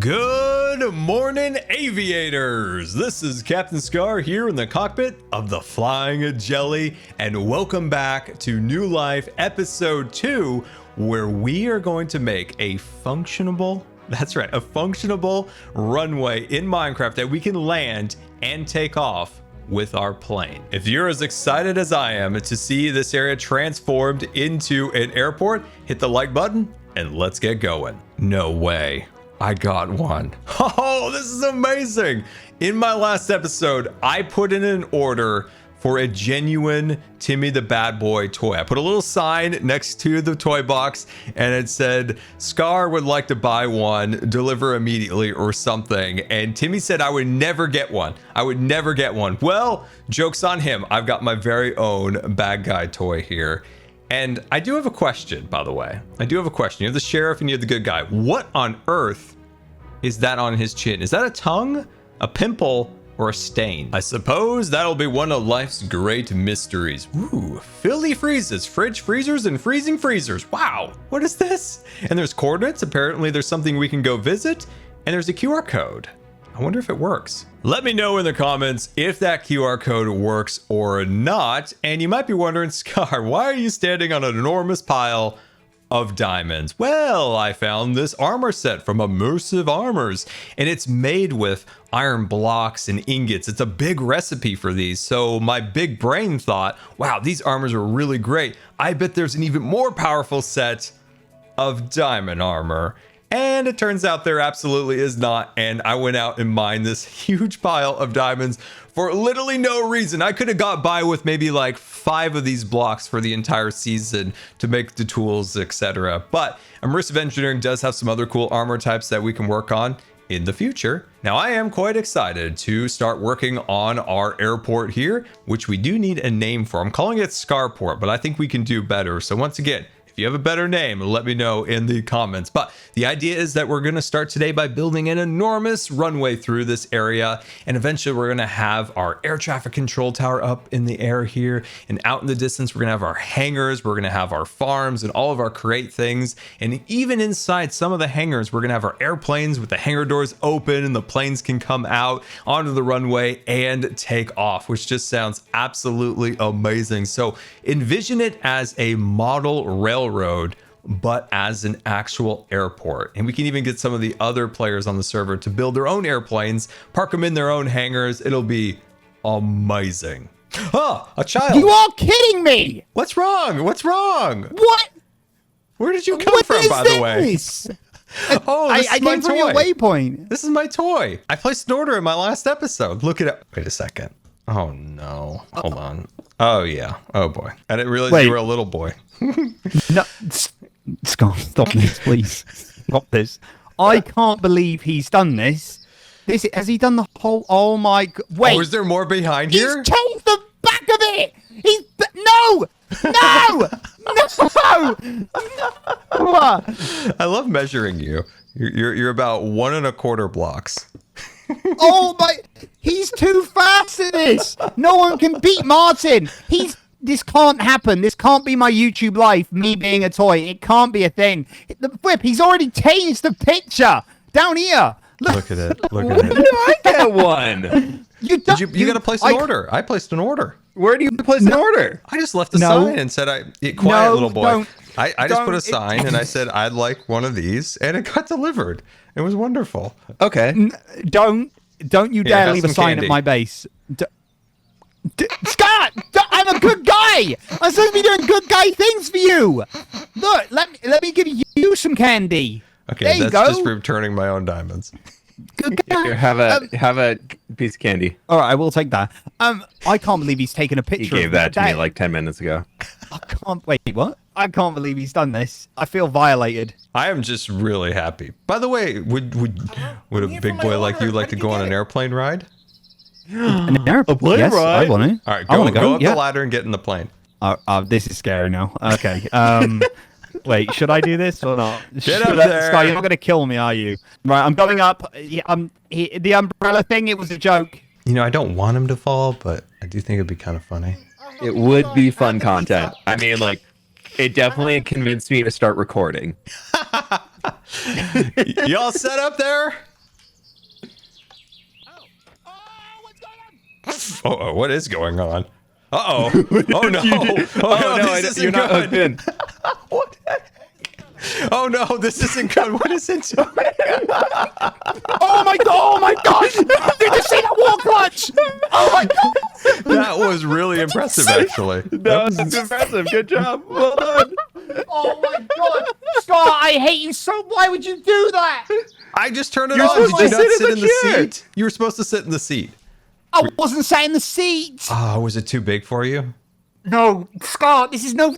Good morning, aviators! This is Captain Scar here in the cockpit of the Flying Jelly, and welcome back to New Life Episode 2, where we are going to make a functionable runway in Minecraft that we can land and take off with our plane. If you're as excited as I am to see this area transformed into an airport, hit the like button and let's get going. No way. I got one. Oh, this is amazing. In my last episode, I put in an order for a genuine Timmy the Bad Boy toy. I put a little sign next to the toy box and it said, Scar would like to buy one, deliver immediately or something. And Timmy said I would never get one. I would never get one. Well, joke's on him. I've got my very own bad guy toy here. And I do have a question, by the way. I do have a question. You have the sheriff and you have the good guy. What on earth is that on his chin? Is that a tongue, a pimple, or a stain? I suppose that'll be one of life's great mysteries. Ooh, Philly freezes, fridge freezers, and freezing freezers. Wow, what is this? And there's coordinates. Apparently there's something we can go visit, and there's a QR code. I wonder if it works. Let me know in the comments if that QR code works or not. And you might be wondering, Scar, why are you standing on an enormous pile of diamonds? Well, I found this armor set from Immersive Armors, and it's made with iron blocks and ingots. It's a big recipe for these. So my big brain thought, wow, these armors are really great. I bet there's an even more powerful set of diamond armor. And it turns out there absolutely is not. And I went out and mined this huge pile of diamonds for literally no reason. I could have got by with maybe like 5 of these blocks for the entire season to make the tools, etc. But Immersive Engineering does have some other cool armor types that we can work on in the future. Now, I am quite excited to start working on our airport here, which we do need a name for. I'm calling it Scarport, but I think we can do better. So once again, if you have a better name, let me know in the comments. But the idea is that we're going to start today by building an enormous runway through this area. And eventually we're going to have our air traffic control tower up in the air here. And out in the distance, we're going to have our hangars. We're going to have our farms and all of our crate things. And even inside some of the hangars, we're going to have our airplanes with the hangar doors open and the planes can come out onto the runway and take off, which just sounds absolutely amazing. So envision it as a model railroad, but as an actual airport. And we can even get some of the other players on the server to build their own airplanes, park them in their own hangars. It'll be amazing. Oh, a child. You are kidding me. What's wrong? What's wrong? What? Where did you come from, by the way? Oh, this I is my came from your toy. waypoint. This is my toy. I placed an order in my last episode. Look at it. Wait a second. Oh, no. Hold on. Oh, yeah. Oh, boy. I didn't realize you were a little boy. No, Scott, stop this, please. Stop this. I can't believe he's done this. Has he done the whole? Oh my God! Wait, Oh, is there more behind here? He's changed the back of it. No, no. I love measuring you. You're about 1.25 blocks. Oh my! He's too fast at this. No one can beat Martin. This can't happen. This can't be my YouTube life, me being a toy. It can't be a thing. The flip, he's already changed the picture. Down here. Look at it. Look at it. I get one. You got to place an order. I placed an order. Where do you place an order? I just left a sign and said, quiet little boy. Don't. I just put a sign and I said, I'd like one of these. And it got delivered. It was wonderful. Okay. Don't you dare leave a sign candy. at my base. Scott, I'm a good guy. I'm supposed to be doing good guy things for you. Look, let me give you some candy. Okay, there you that's go. just for returning my own diamonds. Good guy. Here, have a piece of candy. All right, I will take that. I can't believe he's taken a He picture. gave of that to me that. like 10 minutes ago. I can't wait. What? I can't believe he's done this. I feel violated. I am just really happy. By the way, would a big boy like you like to go on an airplane ride? An airplane? plane Yes, ride? I want to. All right, I want to go up yeah. the ladder and get in the plane. This is scary now. Okay. Wait, should I do this or not? Get up there. Sky, you're not going to kill me, are you? Right, I'm going up. Yeah, the umbrella thing, it was a joke. You know, I don't want him to fall, but I do think it'd be kind of funny. It would be fun content. I mean, like, it definitely convinced me to start recording. You all set up there? Oh, what is going on? Uh-oh. Oh, no. Oh, no, this isn't you're not hooked good. in. What the heck? Oh, no, this isn't good. What is it doing? Oh my gosh! Did you see that wall clutch? Oh my god! That was really impressive, actually. That's impressive. Good job. Well done. Oh my god! Scar, I hate you so. Why would you do that? I just turned it You're on. Did supposed you to not sit sit in in the the chair. seat? You were supposed to sit in the seat. I wasn't sat in the seat. Oh, was it too big for you? No, Scar, this is no.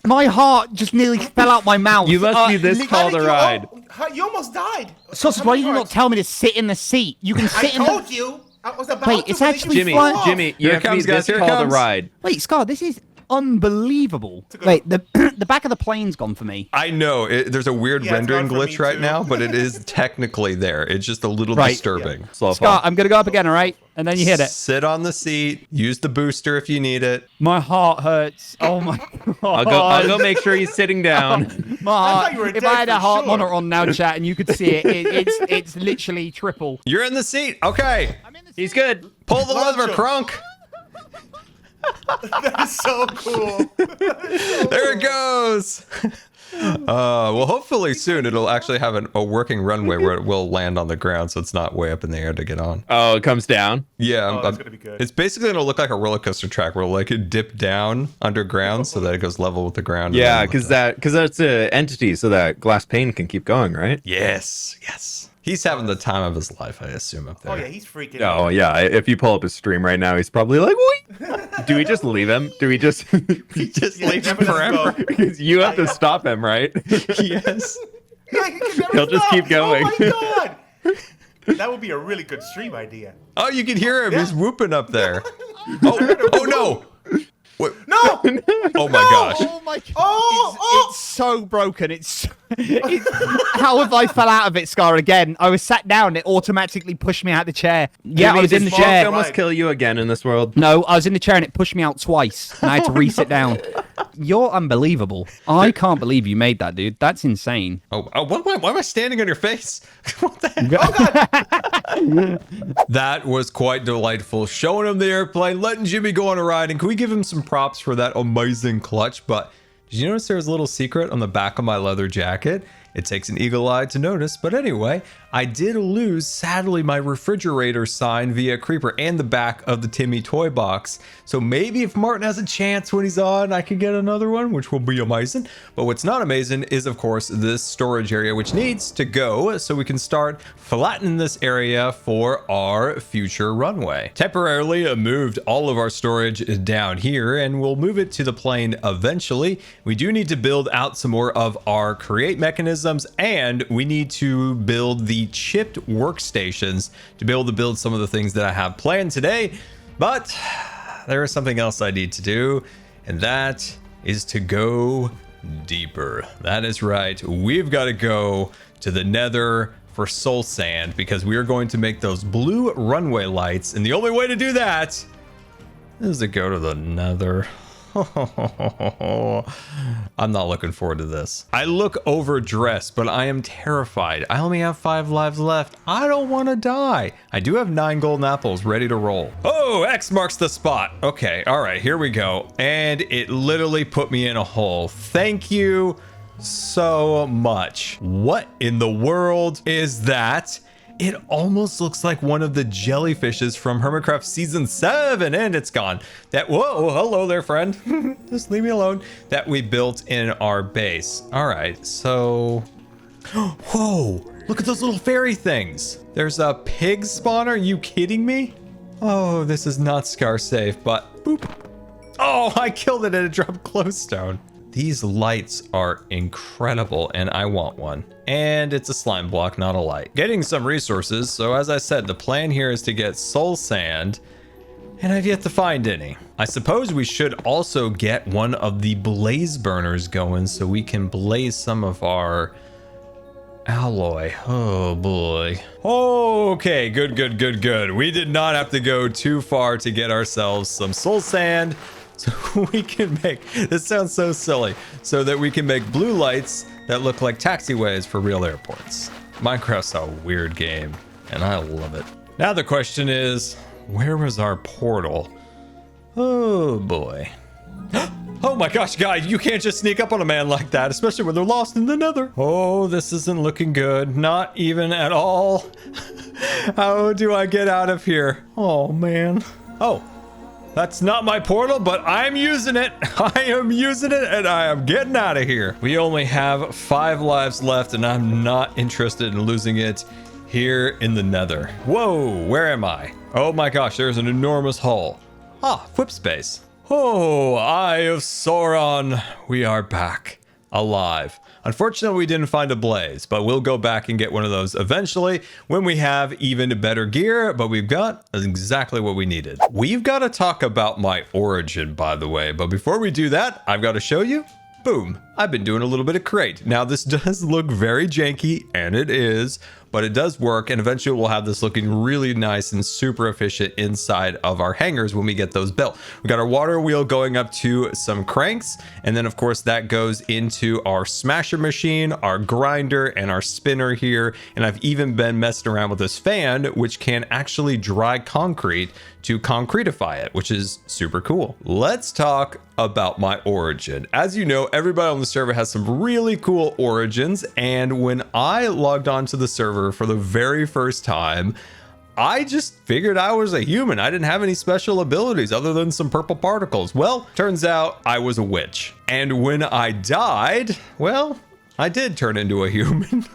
My heart just nearly fell out my mouth. You must be this tall to ride. You almost died. Sausage, why did you not tell me to sit in the seat? You can I sit in the. told you. I was about Wait, to. it's but then actually you Jimmy, flying. flew Jimmy, off. you Here have it to be comes, guys, this here it tall to comes. ride. Wait, Scar, this is unbelievable. good Wait, the the back of the plane's gone for me. I know. There's a weird Yeah, it's rendering gone for glitch me right too. now, but it is technically there. It's just a little Right. disturbing. Slow Scar, fall. I'm gonna go up again, all right? And then you hit it. Sit on the seat. Use the booster if you need it. My heart hurts. Oh my god. I'll go make sure he's sitting down. My I heart. thought you were If dead I had a for heart sure. monitor on now, chat, and you could see it, it's literally triple. You're in the seat. Okay. He's good. Pull the lever, Launch him. Crunk. That's so cool. There it goes. Well, hopefully soon it'll actually have a working runway where it will land on the ground, so it's not way up in the air to get on. Oh, it comes down. Yeah, Oh, that's gonna be good. It's basically gonna look like a roller coaster track where like it dip down underground so that it goes level with the ground. Yeah, and then because that's an entity, so that glass pane can keep going, right? yes. He's having the time of his life, I assume, up there. Oh yeah, he's freaking. Oh out. yeah. If you pull up his stream right now, he's probably like, "Wait, do we just leave him? Do we just?" He just Yeah, leaves never lets forever. go. Because you have to stop him, right? Yes. Yeah, he can never He'll just stop. keep going. Oh my god. That would be a really good stream idea. Oh, you can hear him. Yeah. He's whooping up there. Oh no. Wait. No. Oh my gosh. Oh my god. Oh, It's so broken. How have I fell out of it, Scar, again? I was sat down, it automatically pushed me out of the chair. Yeah, I was in the small chair. almost Right. kill you again in this world. No, I was in the chair and it pushed me out twice. And I had to re-sit down. You're unbelievable. I can't believe you made that, dude. That's insane. Oh, why am I standing on your face? What the heck? That was quite delightful. Showing him the airplane, letting Jimmy go on a ride, and can we give him some props for that amazing clutch? But did you notice there was a little secret on the back of my leather jacket? It takes an eagle eye to notice, but anyway, I did lose, sadly, my refrigerator sign via Creeper and the back of the Timmy toy box. So maybe if Martin has a chance when he's on, I could get another one, which will be amazing. But what's not amazing is, of course, this storage area, which needs to go so we can start flattening this area for our future runway. Temporarily moved all of our storage down here, and we'll move it to the plane eventually. We do need to build out some more of our create mechanisms, and we need to build the chipped workstations to be able to build some of the things that I have planned today. But there is something else I need to do, and that is to go deeper. That is right. We've got to go to the nether for soul sand because we are going to make those blue runway lights, and the only way to do that is to go to the nether. I'm not looking forward to this. I look overdressed, but I am terrified. I only have 5 lives left. I don't want to die. I do have 9 golden apples ready to roll. Oh, X marks the spot. Okay, all right, here we go. And it literally put me in a hole. Thank you so much. What in the world is that? It almost looks like one of the jellyfishes from Hermitcraft Season 7, and it's gone. Whoa, hello there, friend. Just leave me alone. That we built in our base. All right, so... Whoa, look at those little fairy things. There's a pig spawner, are you kidding me? Oh, this is not Scar safe, but boop. Oh, I killed it and it dropped glowstone. These lights are incredible, and I want one. And it's a slime block, not a light. Getting some resources, so as I said, the plan here is to get soul sand, and I've yet to find any. I suppose we should also get one of the blaze burners going so we can blaze some of our alloy. Oh boy. Okay, good. We did not have to go too far to get ourselves some soul sand. So we can make, this sounds so silly, so that we can make blue lights that look like taxiways for real airports. Minecraft's a weird game, and I love it. Now the question is, where was our portal? Oh boy. Oh my gosh, guys, you can't just sneak up on a man like that, especially when they're lost in the nether. Oh, this isn't looking good. Not even at all. How do I get out of here? Oh, man. Oh, that's not my portal, but I'm using it. I am using it, and I am getting out of here. We only have 5 lives left, and I'm not interested in losing it here in the nether. Whoa, where am I? Oh my gosh, there's an enormous hole. Ah, whip space. Oh, Eye of Sauron, we are back, alive. Unfortunately, we didn't find a blaze, but we'll go back and get one of those eventually when we have even better gear, but we've got exactly what we needed. We've got to talk about my origin, by the way, but before we do that, I've got to show you. Boom, I've been doing a little bit of crate. Now, this does look very janky, and it is, but it does work, and eventually we'll have this looking really nice and super efficient inside of our hangars when we get those built. We got our water wheel going up to some cranks, and then of course that goes into our smasher machine, our grinder, and our spinner here. And I've even been messing around with this fan, which can actually dry concrete to concretify it, which is super cool. Let's talk about my origin. As you know, everybody on the server has some really cool origins, and when I logged on to the server for the very first time, I just figured I was a human. I didn't have any special abilities other than some purple particles. Well, turns out I was a witch. And when I died, well, I did turn into a human.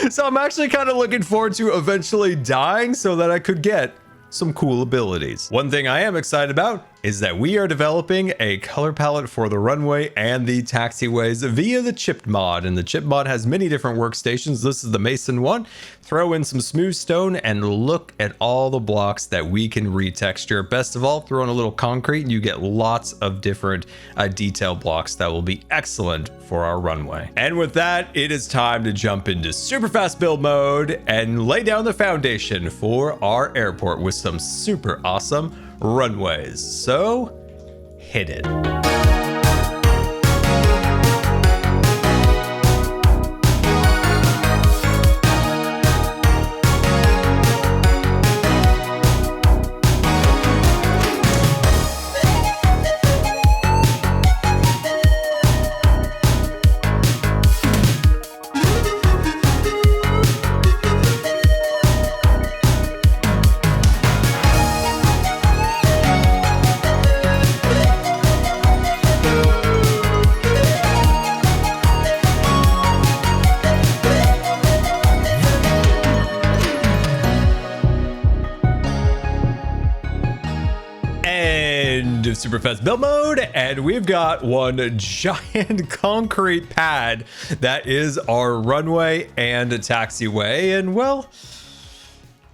So I'm actually kind of looking forward to eventually dying so that I could get some cool abilities. One thing I am excited about is that we are developing a color palette for the runway and the taxiways via the chipped mod, and the chipped mod has many different workstations. This is the mason one. Throw in some smooth stone and look at all the blocks that we can retexture. Best of all, throw in a little concrete and you get lots of different detail blocks that will be excellent for our runway. And with that, it is time to jump into super fast build mode and lay down the foundation for our airport with some super awesome runways. So, hit it. Super fast build mode, and we've got one giant concrete pad that is our runway and a taxiway. And well,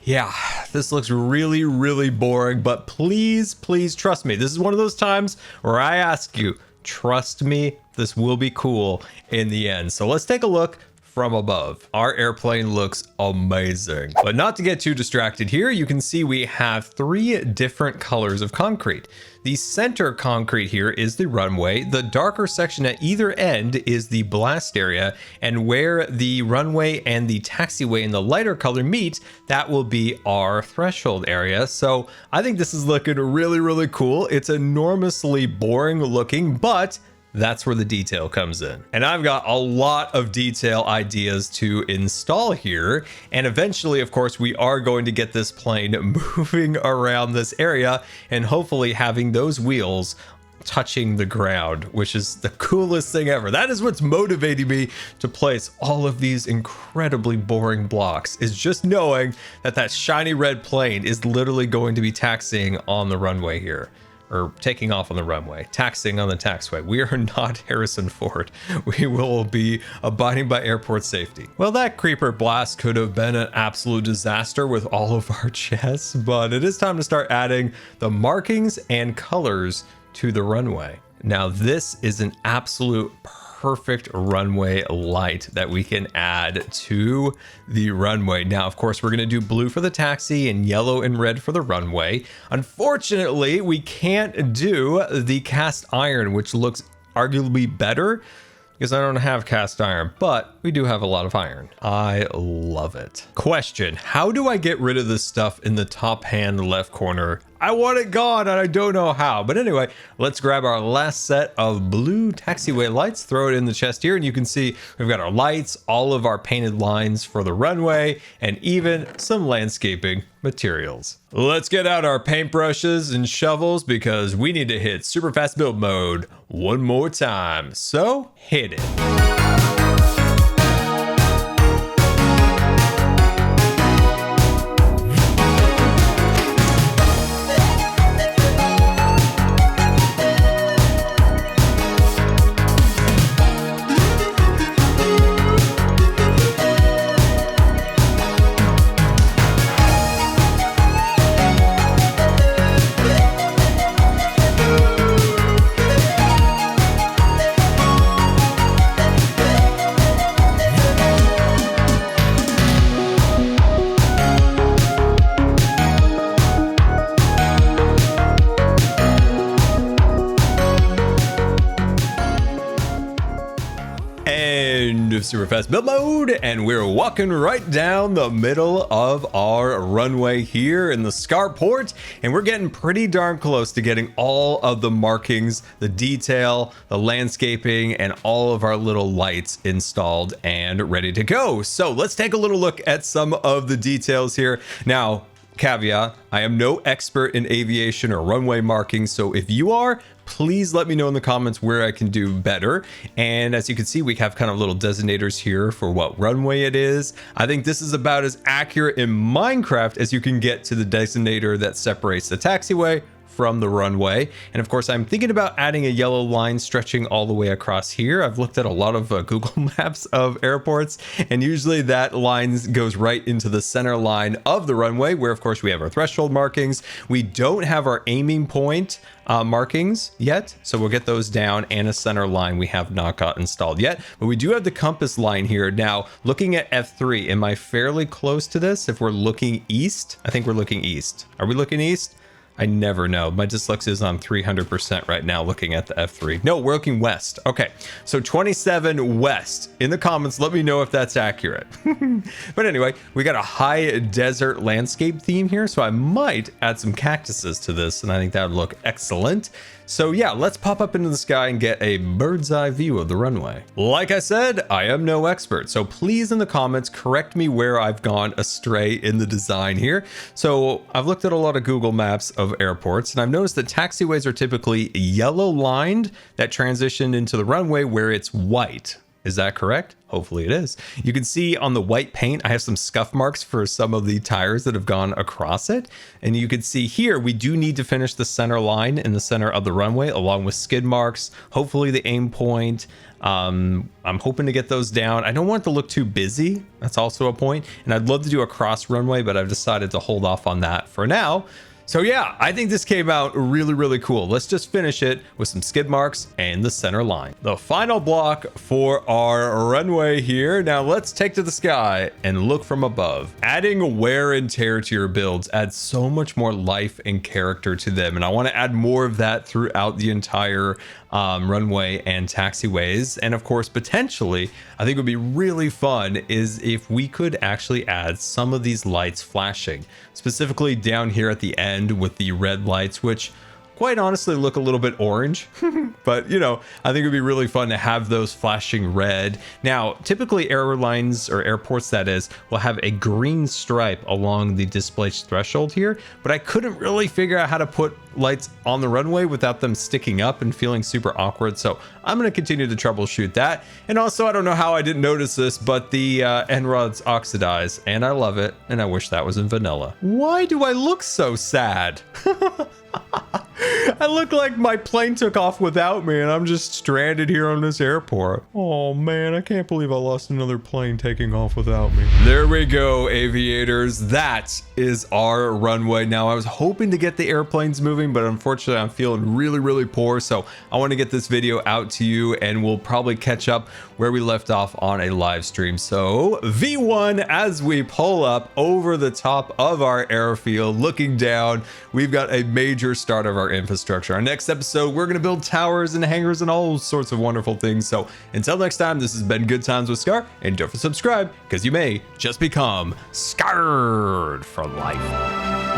yeah, this looks really boring, but please trust me. This is one of those times where I ask you, trust me, this will be cool in the end. So let's take a look from above. Our airplane looks amazing. But not to get too distracted here, you can see we have 3 different colors of concrete. The center concrete here is the runway. The darker section at either end is the blast area, and where the runway and the taxiway in the lighter color meet, that will be our threshold area. So I think this is looking really cool. It's enormously boring looking, but that's where the detail comes in. And I've got a lot of detail ideas to install here. And eventually, of course, we are going to get this plane moving around this area and hopefully having those wheels touching the ground, which is the coolest thing ever. That is what's motivating me to place all of these incredibly boring blocks, is just knowing that that shiny red plane is literally going to be taxiing on the runway here. Or taking off on the runway, taxiing on the taxiway. We are not Harrison Ford. We will be abiding by airport safety. Well, that creeper blast could have been an absolute disaster with all of our chests, but it is time to start adding the markings and colors to the runway. Now, this is an absolute perfect runway light that we can add to the runway. Now, of course, we're going to do blue for the taxi and yellow and red for the runway. Unfortunately, we can't do the cast iron, which looks arguably better. because I don't have cast iron, but we do have a lot of iron. I love it. Question, how do I get rid of this stuff in the top hand left corner? I want it gone and I don't know how. But anyway, let's grab our last set of blue taxiway lights, throw it in the chest here, and you can see we've got our lights, all of our painted lines for the runway, and even some landscaping materials. Let's get out our paintbrushes and shovels because we need to hit super fast build mode one more time. So hit it. Super fast build mode, and we're walking right down the middle of our runway here in the Scarport, and we're getting pretty darn close to getting all of the markings, the detail, the landscaping, and all of our little lights installed and ready to go. So let's take a little look at some of the details here. Now, caveat, I am no expert in aviation or runway markings, so if you are, please let me know in the comments where I can do better. And as you can see, we have kind of little designators here for what runway it is. I think this is about as accurate in Minecraft as you can get to the designator that separates the taxiway from the runway. And of course, I'm thinking about adding a yellow line stretching all the way across here. I've looked at a lot of Google Maps of airports, and usually that line goes right into the center line of the runway, where of course we have our threshold markings. We don't have our aiming point markings yet, so we'll get those down, and a center line we have not got installed yet, but we do have the compass line here. Now, looking at F3, am I fairly close to this? If we're looking east, I think we're looking east. Are we looking east? I never know. My dyslexia is on 300% right now looking at the F3. No, we're looking west. Okay, so 27 west. In the comments, let me know if that's accurate. But anyway, we got a high desert landscape theme here, so I might add some cactuses to this, and I think that would look excellent. So yeah, let's pop up into the sky and get a bird's eye view of the runway. Like I said, I am no expert, so please in the comments correct me where I've gone astray in the design here. So I've looked at a lot of Google Maps of airports, and I've noticed that taxiways are typically yellow lined that transition into the runway where it's white. Is that correct? Hopefully it is. You can see on the white paint, I have some scuff marks for some of the tires that have gone across it. And you can see here, we do need to finish the center line in the center of the runway, along with skid marks, hopefully the aim point. I'm hoping to get those down. I don't want it to look too busy. That's also a point. And I'd love to do a cross runway, but I've decided to hold off on that for now. So yeah, I think this came out really, really cool. Let's just finish it with some skid marks and the center line. The final block for our runway here. Now let's take to the sky and look from above. Adding wear and tear to your builds adds so much more life and character to them. And I want to add more of that throughout the entire runway and taxiways. And of course, potentially, I think would be really fun is if we could actually add some of these lights flashing, specifically down here at the end with the red lights, which quite honestly look a little bit orange. But you know, I think it'd be really fun to have those flashing red. Now, typically airlines or airports, that is, will have a green stripe along the displaced threshold here, but I couldn't really figure out how to put lights on the runway without them sticking up and feeling super awkward. So I'm going to continue to troubleshoot that. And also, I don't know how I didn't notice this, but the end rods oxidize, and I love it. And I wish that was in vanilla. Why do I look so sad? I look like my plane took off without me and I'm just stranded here on this airport. Oh man, I can't believe I lost another plane taking off without me. There we go, aviators. That is our runway. Now, I was hoping to get the airplanes moving streaming, but unfortunately I'm feeling really poor. So I want to get this video out to you, and we'll probably catch up where we left off on a live stream. So V1, as we pull up over the top of our airfield, looking down, we've got a major start of our infrastructure. Our next episode, we're going to build towers and hangars and all sorts of wonderful things. So until next time, this has been Good Times with Scar, and don't forget to subscribe, because you may just become scarred for life.